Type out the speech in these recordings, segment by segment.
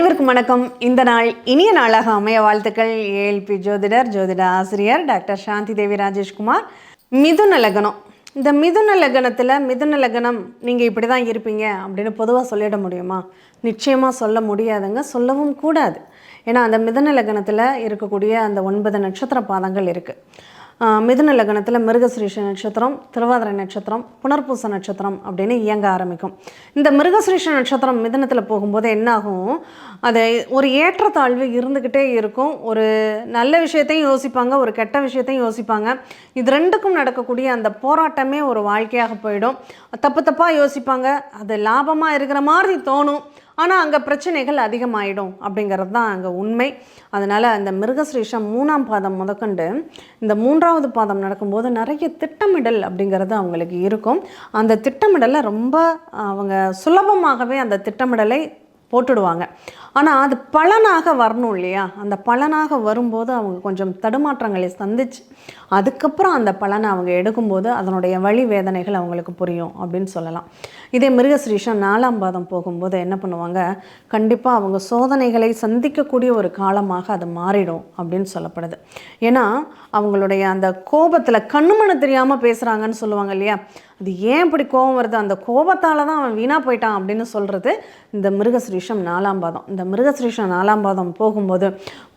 அனைவருக்கும் வணக்கம். இந்த நாள் இனிய நாளாக அமைய வாழ்த்துக்கள். ஏஎல்பி ஜோதிட ஆசிரியர் டாக்டர் சாந்தி தேவி ராஜேஷ்குமார். மிதுன லக்னம். இந்த மிதுன லக்னம் நீங்கள் இப்படி தான் இருப்பீங்க அப்படின்னு பொதுவாக சொல்லிட முடியுமா? நிச்சயமாக சொல்ல முடியாதுங்க, சொல்லவும் கூடாது. ஏன்னா அந்த மிதுன லக்னத்தில் இருக்கக்கூடிய அந்த 9 நட்சத்திர பாதங்கள் இருக்குது. மிதுன லக்னத்தில் மிருகசிரீஷ நட்சத்திரம், திருவாதிரை நட்சத்திரம், புனர்பூச நட்சத்திரம் அப்படின்னு இயங்க ஆரம்பிக்கும். இந்த மிருகசிரீஷ நட்சத்திரம் மிதுனத்தில் போகும்போது என்னாகும், அது ஒரு ஏற்றத்தாழ்வு இருந்துக்கிட்டே இருக்கும். ஒரு நல்ல விஷயத்தையும் யோசிப்பாங்க, ஒரு கெட்ட விஷயத்தையும் யோசிப்பாங்க. இது ரெண்டுக்கும் நடக்கக்கூடிய அந்த போராட்டமே ஒரு வாழ்க்கையாக போயிடும். தப்பாக யோசிப்பாங்க, அது லாபமாக இருக்கிற மாதிரி தோணும், ஆனால் அங்கே பிரச்சனைகள் அதிகமாகிடும் அப்படிங்கிறது தான் அங்கே உண்மை. அதனால் அந்த மிருகசிரீஷம் 3ஆம் பாதம் முதற்கொண்டு இந்த 3ஆவது பாதம் நடக்கும்போது நிறைய திட்டமிடல் அப்படிங்கிறது அவங்களுக்கு இருக்கும். அந்த திட்டமிடலை ரொம்ப அவங்க சுலபமாகவே அந்த திட்டமிடலை போட்டுடுவாங்க. ஆனால் அது பலனாக வரணும் இல்லையா? அந்த பலனாக வரும்போது அவங்க கொஞ்சம் தடுமாற்றங்களை சந்திச்சு அதுக்கப்புறம் அந்த பலனை அவங்க எடுக்கும்போது அதனுடைய வழி வேதனைகள் அவங்களுக்கு புரியும் அப்படின்னு சொல்லலாம். இதே மிருகசிரீஷம் 4ஆம் பாதம் போகும்போது என்ன பண்ணுவாங்க, கண்டிப்பாக அவங்க சோதனைகளை சந்திக்கக்கூடிய ஒரு காலமாக அது மாறிடும் அப்படின்னு சொல்லப்படுது. ஏன்னா அவங்களுடைய அந்த கோபத்தில் கண்ணுமணி தெரியாமல் பேசுகிறாங்கன்னு சொல்லுவாங்க இல்லையா? அது ஏன் இப்படி கோபம் வருது, அந்த கோபத்தால் தான் அவன் வீணாக போயிட்டான் அப்படின்னு சொல்கிறது இந்த மிருகசிரீஷம் 4ஆம் பாதம். இந்த மிருகசிரீஷம் 4ஆம் பாதம் போகும்போது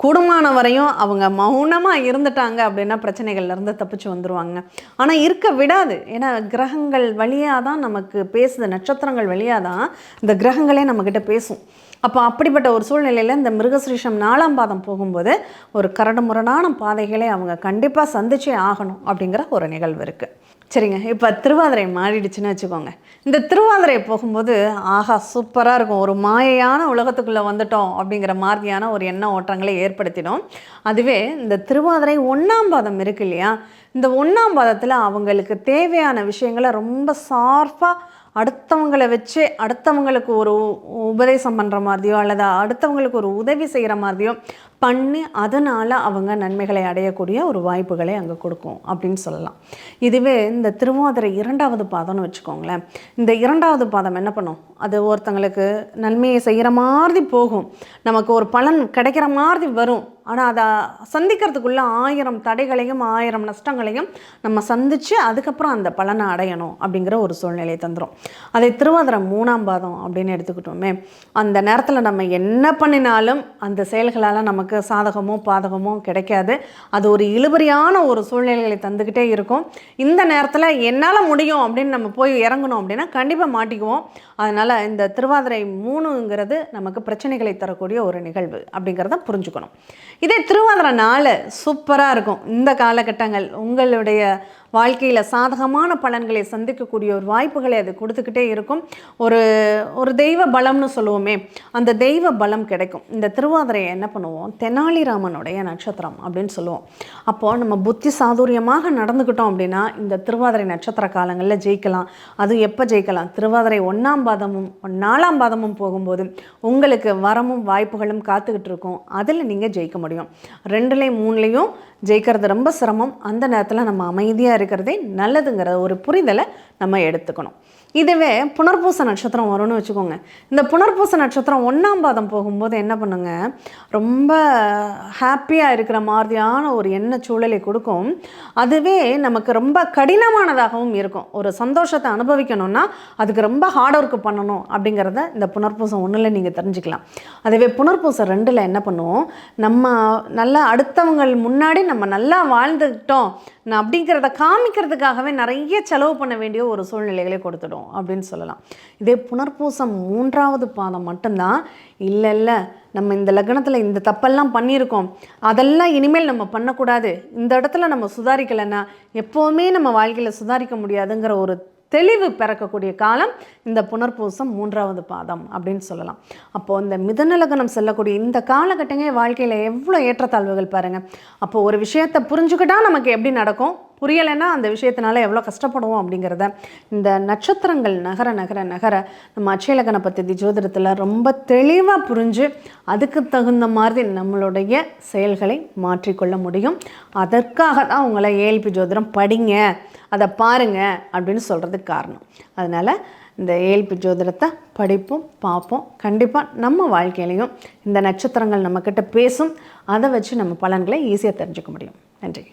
கூடுமான வரையும் அவங்க மௌனமாக இருந்துட்டாங்க அப்படின்னா பிரச்சனைகள்லேருந்து தப்பிச்சு வந்துடுவாங்க. ஆனால் இருக்க விடாது. ஏன்னா கிரகங்கள் வழியாக தான் நமக்கு பேசுது, நட்சத்திரங்கள் வழியாக தான் இந்த கிரகங்களே நம்மக்கிட்ட பேசும். அப்போ அப்படிப்பட்ட ஒரு சூழ்நிலையில் இந்த மிருகசிரீஷம் 4ஆம் பாதம் போகும்போது ஒரு கரடுமுரடான பாதைகளை அவங்க கண்டிப்பாக சந்திச்சே ஆகணும் அப்படிங்கிற ஒரு நிகழ்வு இருக்குது. சரிங்க, இப்போ திருவாதிரை மாறிடுச்சுன்னு வச்சுக்கோங்க. இந்த திருவாதிரை போகும்போது ஆஹா சூப்பராக இருக்கும், ஒரு மாயையான உலகத்துக்குள்ளே வந்துட்டோம் அப்படிங்கிற மாதிரியான ஒரு எண்ண ஓட்டங்களை ஏற்படுத்திடும். அதுவே இந்த திருவாதிரை 1ஆம் பாதம் இருக்கு இல்லையா? இந்த 1ஆம் பாதத்தில் அவங்களுக்கு தேவையான விஷயங்களை ரொம்ப சார்பாக அடுத்தவங்களை வச்சு அடுத்தவங்களுக்கு ஒரு உபதேசம் பண்ணுற மாதிரியோ அல்லது அடுத்தவங்களுக்கு ஒரு உதவி செய்கிற மாதிரியோ பண்ணி அதனால் அவங்க நன்மைகளை அடையக்கூடிய ஒரு வாய்ப்புகளை அங்கே கொடுக்கும் அப்படின்னு சொல்லலாம். இதுவே இந்த திருவாதிரை 2ஆவது பாதம்னு வச்சுக்கோங்களேன். இந்த 2ஆவது பாதம் என்ன பண்ணும், அது ஒருத்தங்களுக்கு நன்மையை செய்கிற மாதிரி போகும், நமக்கு ஒரு பலன் கிடைக்கிற மாதிரி வரும். ஆனால் அதை சந்திக்கிறதுக்குள்ளே 1000 தடைகளையும் 1000 நஷ்டங்களையும் நம்ம சந்தித்து அதுக்கப்புறம் அந்த பலனை அடையணும் அப்படிங்கிற ஒரு சூழ்நிலையை தந்துடும். அதை திருவாதிரை 3ஆம் பாதம் அப்படின்னு எடுத்துக்கிட்டோமே, அந்த நேரத்தில் நம்ம என்ன பண்ணினாலும் அந்த செயல்களால் நமக்கு சாதகமோ பாதகமோ கிடைக்காது. அது ஒரு இழுபறியான ஒரு சூழ்நிலைகளை தந்துக்கிட்டே இருக்கும். இந்த நேரத்தில் என்னால் முடியும் அப்படின்னு நம்ம போய் இறங்கணும் அப்படின்னா கண்டிப்பாக மாட்டிக்குவோம். அதனால் இந்த திருவாதிரை 3ங்கிறது நமக்கு பிரச்சனைகளை தரக்கூடிய ஒரு நிகழ்வு அப்படிங்கிறத புரிஞ்சுக்கணும். இதே திருவாதிரை 4 சூப்பராக இருக்கும். இந்த காலகட்டங்கள் உங்களுடைய வாழ்க்கையில் சாதகமான பலன்களை சந்திக்கக்கூடிய ஒரு வாய்ப்புகளை அது கொடுத்துக்கிட்டே இருக்கும். ஒரு தெய்வ பலம்னு சொல்லுவோமே, அந்த தெய்வ பலம் கிடைக்கும். இந்த திருவாதிரையை என்ன பண்ணுவோம், தெனாலிராமனுடைய நட்சத்திரம் அப்படின்னு சொல்லுவோம். அப்போது நம்ம புத்தி சாதுரியமாக நடந்துக்கிட்டோம் அப்படின்னா இந்த திருவாதிரை நட்சத்திர காலங்களில் ஜெயிக்கலாம். அது எப்போ ஜெயிக்கலாம், திருவாதிரை 1ஆம் பாதமும் 4ஆம் பாதமும் போகும்போது உங்களுக்கு வரமும் வாய்ப்புகளும் காத்துக்கிட்டு இருக்கும். அதில் நீங்கள் ஜெயிக்க முடியும். 2லேயும் 3லேயும் ஜெயிக்கிறது ரொம்ப சிரமம். அந்த நேரத்தில் நம்ம அமைதியாக இருக்கிறதே நல்லதுங்கிற ஒரு புரிதலை நம்ம எடுத்துக்கணும். இதுவே புனர்பூச நட்சத்திரம் வரும்னு வச்சுக்கோங்க. இந்த புனர்பூச நட்சத்திரம் 1ஆம் பாதம் போகும்போது என்ன பண்ணுங்க, ரொம்ப ஹாப்பியாக இருக்கிற மாதிரியான ஒரு எண்ண சூழலை கொடுக்கும். அதுவே நமக்கு ரொம்ப கடினமானதாகவும் இருக்கும். ஒரு சந்தோஷத்தை அனுபவிக்கணும்னா அதுக்கு ரொம்ப ஹார்ட் ஒர்க் பண்ணணும் அப்படிங்கிறத இந்த புனர்பூசம் 1ல் நீங்கள் தெரிஞ்சுக்கலாம். அதுவே புனர்பூசம் 2ல் என்ன பண்ணுவோம், நம்ம நல்லா அடுத்தவங்கள் முன்னாடி நம்ம நல்லா வாழ்ந்துக்கிட்டோம் அப்படிங்கிறத காமிக்கிறதுக்காகவே நிறைய செலவு பண்ண வேண்டிய ஒரு சூழ்நிலைகளை கொடுத்துடும் அப்படின்னு சொல்லலாம். இதே புனர்பூசம் 3ஆவது பாதம் மட்டும்தான் இல்லை நம்ம இந்த லக்னத்தில் இந்த தப்பெல்லாம் பண்ணியிருக்கோம், அதெல்லாம் இனிமேல் நம்ம பண்ணக்கூடாது, இந்த இடத்துல நம்ம சுதாரிக்கலைன்னா எப்போவுமே நம்ம வாழ்க்கையில் சுதாரிக்க முடியாதுங்கிற ஒரு தெளிவு பிறக்கக்கூடிய காலம் இந்த புனர்பூசம் 3ஆவது பாதம் அப்படின்னு சொல்லலாம். அப்போது இந்த மிதுன லக்னம் செல்லக்கூடிய இந்த காலகட்டங்கள் வாழ்க்கையில் எவ்வளோ ஏற்றத்தாழ்வுகள் பாருங்கள். அப்போது ஒரு விஷயத்தை புரிஞ்சுக்கிட்டால் நமக்கு எப்படி நடக்கும், புரியலைன்னா அந்த விஷயத்தினால எவ்வளோ கஷ்டப்படுவோம் அப்படிங்கிறத இந்த நட்சத்திரங்கள் நகர நகர நகர நம்ம அட்சயலக்கண பத்தி ஜோதிடத்தில் ரொம்ப தெளிவாக புரிஞ்சு அதுக்கு தகுந்த மாதிரி நம்மளுடைய செயல்களை மாற்றிக்கொள்ள முடியும். அதற்காக தான் உங்களை ஏஎல்பி ஜோதிடம் படிங்க, அதை பாருங்கள் அப்படின்னு சொல்கிறதுக்கு காரணம். அதனால் இந்த ஏஎல்பி ஜோதிடத்தை படிப்போம், பார்ப்போம். கண்டிப்பாக நம்ம வாழ்க்கையிலையும் இந்த நட்சத்திரங்கள் நம்மக்கிட்ட பேசும். அதை வச்சு நம்ம பலன்களை ஈஸியாக தெரிஞ்சுக்க முடியும். நன்றி.